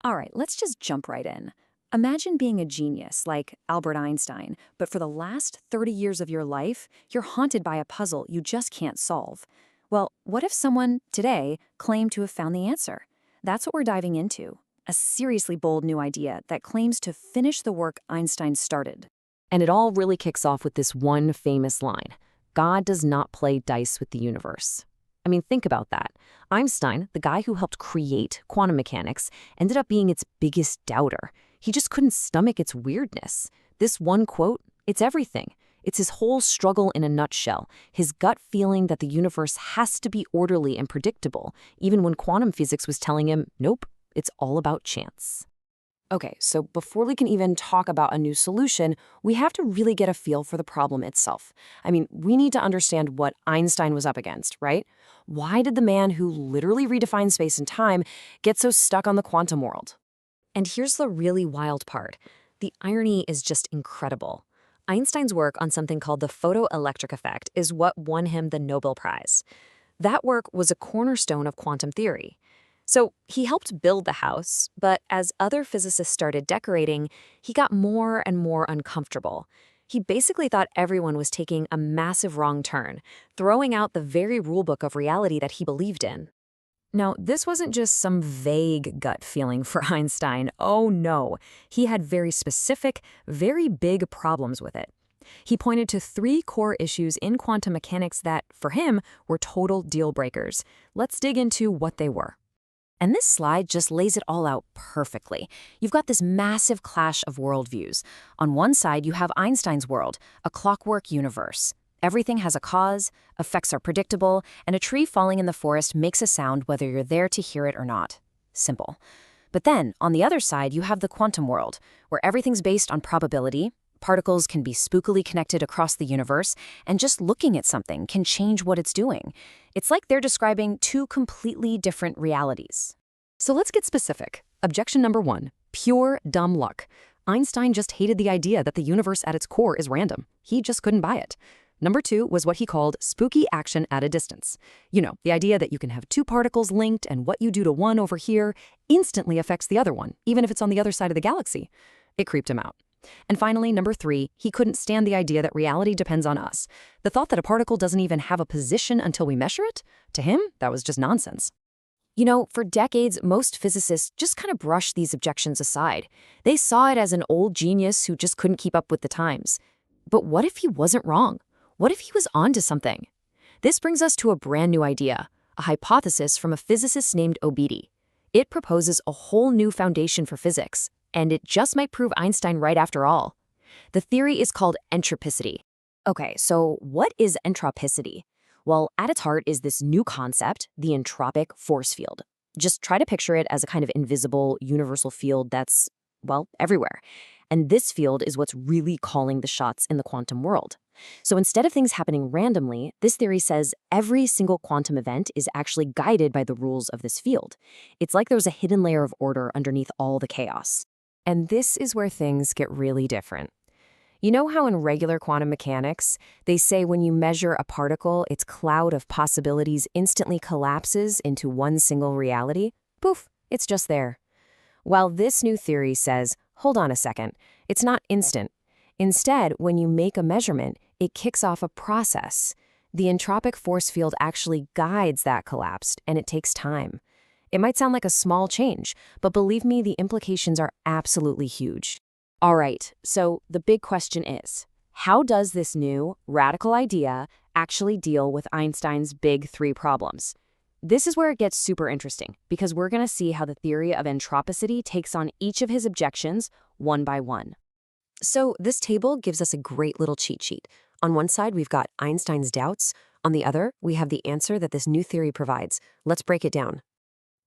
All right, let's just jump right in. Imagine being a genius like Albert Einstein, but for the last 30 years of your life, you're haunted by a puzzle you just can't solve. Well, what if someone today claimed to have found the answer? That's what we're diving into. A seriously bold new idea that claims to finish the work Einstein started. And it all really kicks off with this one famous line: God does not play dice with the universe. I mean, think about that. Einstein, the guy who helped create quantum mechanics, ended up being its biggest doubter. He just couldn't stomach its weirdness. This one quote, it's everything. It's his whole struggle in a nutshell, his gut feeling that the universe has to be orderly and predictable, even when quantum physics was telling him, nope, it's all about chance. Okay, so before we can even talk about a new solution, we have to really get a feel for the problem itself. I mean, we need to understand what Einstein was up against, right? Why did the man who literally redefined space and time get so stuck on the quantum world? And here's the really wild part. The irony is just incredible. Einstein's work on something called the photoelectric effect is what won him the Nobel Prize. That work was a cornerstone of quantum theory. So he helped build the house, but as other physicists started decorating, he got more and more uncomfortable. He basically thought everyone was taking a massive wrong turn, throwing out the very rulebook of reality that he believed in. Now, this wasn't just some vague gut feeling for Einstein. Oh no, he had very specific, very big problems with it. He pointed to 3 core issues in quantum mechanics that, for him, were total deal breakers. Let's dig into what they were. And this slide just lays it all out perfectly. You've got this massive clash of worldviews. On one side, you have Einstein's world, a clockwork universe. Everything has a cause, effects are predictable, and a tree falling in the forest makes a sound whether you're there to hear it or not. Simple. But then, on the other side, you have the quantum world, where everything's based on probability. Particles can be spookily connected across the universe, and just looking at something can change what it's doing. It's like they're describing 2 completely different realities. So let's get specific. Objection number 1, pure dumb luck. Einstein just hated the idea that the universe at its core is random. He just couldn't buy it. Number 2 was what he called spooky action at a distance. You know, the idea that you can have 2 particles linked and what you do to one over here instantly affects the other one, even if it's on the other side of the galaxy. It creeped him out. And finally, number 3, he couldn't stand the idea that reality depends on us. The thought that a particle doesn't even have a position until we measure it? To him, that was just nonsense. You know, for decades, most physicists just kind of brushed these objections aside. They saw it as an old genius who just couldn't keep up with the times. But what if he wasn't wrong? What if he was onto something? This brings us to a brand new idea, a hypothesis from a physicist named Obidi. It proposes a whole new foundation for physics, and it just might prove Einstein right after all. The theory is called entropicity. Okay, so what is entropicity? Well, at its heart is this new concept, the entropic force field. Just try to picture it as a kind of invisible, universal field that's, well, everywhere. And this field is what's really calling the shots in the quantum world. So instead of things happening randomly, this theory says every single quantum event is actually guided by the rules of this field. It's like there's a hidden layer of order underneath all the chaos. And this is where things get really different. You know how in regular quantum mechanics, they say when you measure a particle, its cloud of possibilities instantly collapses into one single reality? Poof, it's just there. While this new theory says, hold on a second, it's not instant. Instead, when you make a measurement, it kicks off a process. The entropic force field actually guides that collapse, and it takes time. It might sound like a small change, but believe me, the implications are absolutely huge. All right, so the big question is, how does this new, radical idea actually deal with Einstein's big 3 problems? This is where it gets super interesting, because we're going to see how the theory of entropicity takes on each of his objections one by one. So this table gives us a great little cheat sheet. On one side, we've got Einstein's doubts. On the other, we have the answer that this new theory provides. Let's break it down.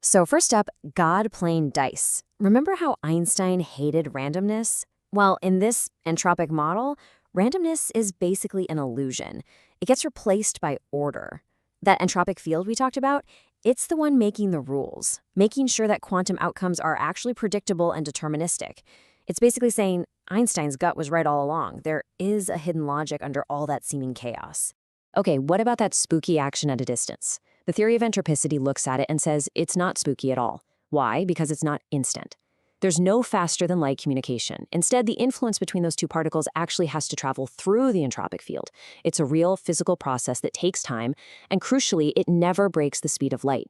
So first up, God playing dice. Remember how Einstein hated randomness? Well, in this entropic model, randomness is basically an illusion. It gets replaced by order. That entropic field we talked about, it's the one making the rules, making sure that quantum outcomes are actually predictable and deterministic. It's basically saying Einstein's gut was right all along. There is a hidden logic under all that seeming chaos. Okay, what about that spooky action at a distance? The theory of entropicity looks at it and says it's not spooky at all. Why? Because it's not instant. There's no faster-than-light communication. Instead, the influence between those two particles actually has to travel through the entropic field. It's a real physical process that takes time, and crucially, it never breaks the speed of light.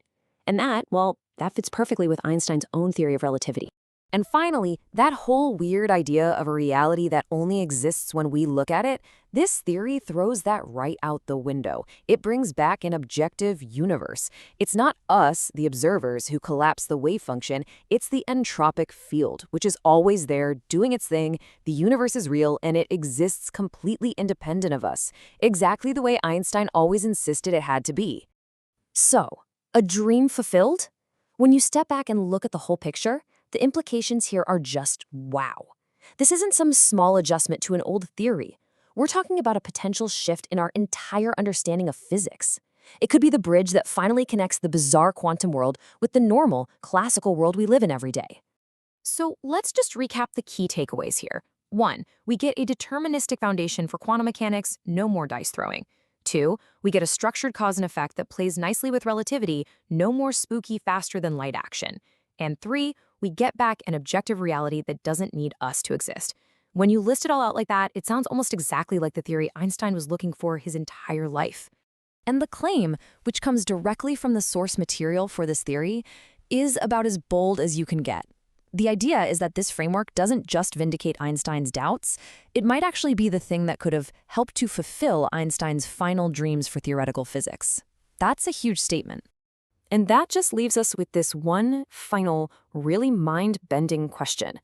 And that, well, that fits perfectly with Einstein's own theory of relativity. And finally, that whole weird idea of a reality that only exists when we look at it, this theory throws that right out the window. It brings back an objective universe. It's not us, the observers, who collapse the wave function. It's the entropic field, which is always there, doing its thing. The universe is real, and it exists completely independent of us, exactly the way Einstein always insisted it had to be. So, a dream fulfilled? When you step back and look at the whole picture, the implications here are just wow. This isn't some small adjustment to an old theory. We're talking about a potential shift in our entire understanding of physics. It could be the bridge that finally connects the bizarre quantum world with the normal, classical world we live in every day. So let's just recap the key takeaways here. 1. We get a deterministic foundation for quantum mechanics, no more dice throwing. 2. We get a structured cause and effect that plays nicely with relativity, no more spooky faster-than-light action. And 3, we get back an objective reality that doesn't need us to exist. When you list it all out like that, it sounds almost exactly like the theory Einstein was looking for his entire life. And the claim, which comes directly from the source material for this theory, is about as bold as you can get. The idea is that this framework doesn't just vindicate Einstein's doubts, it might actually be the thing that could have helped to fulfill Einstein's final dreams for theoretical physics. That's a huge statement. And that just leaves us with this one final, really mind-bending question.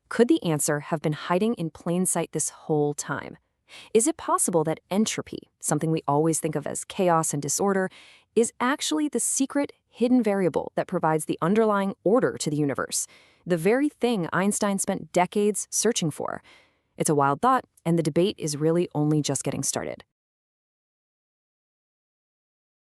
Could the answer have been hiding in plain sight this whole time? Is it possible that entropy, something we always think of as chaos and disorder, is actually the secret, hidden variable that provides the underlying order to the universe, the very thing Einstein spent decades searching for? It's a wild thought, and the debate is really only just getting started.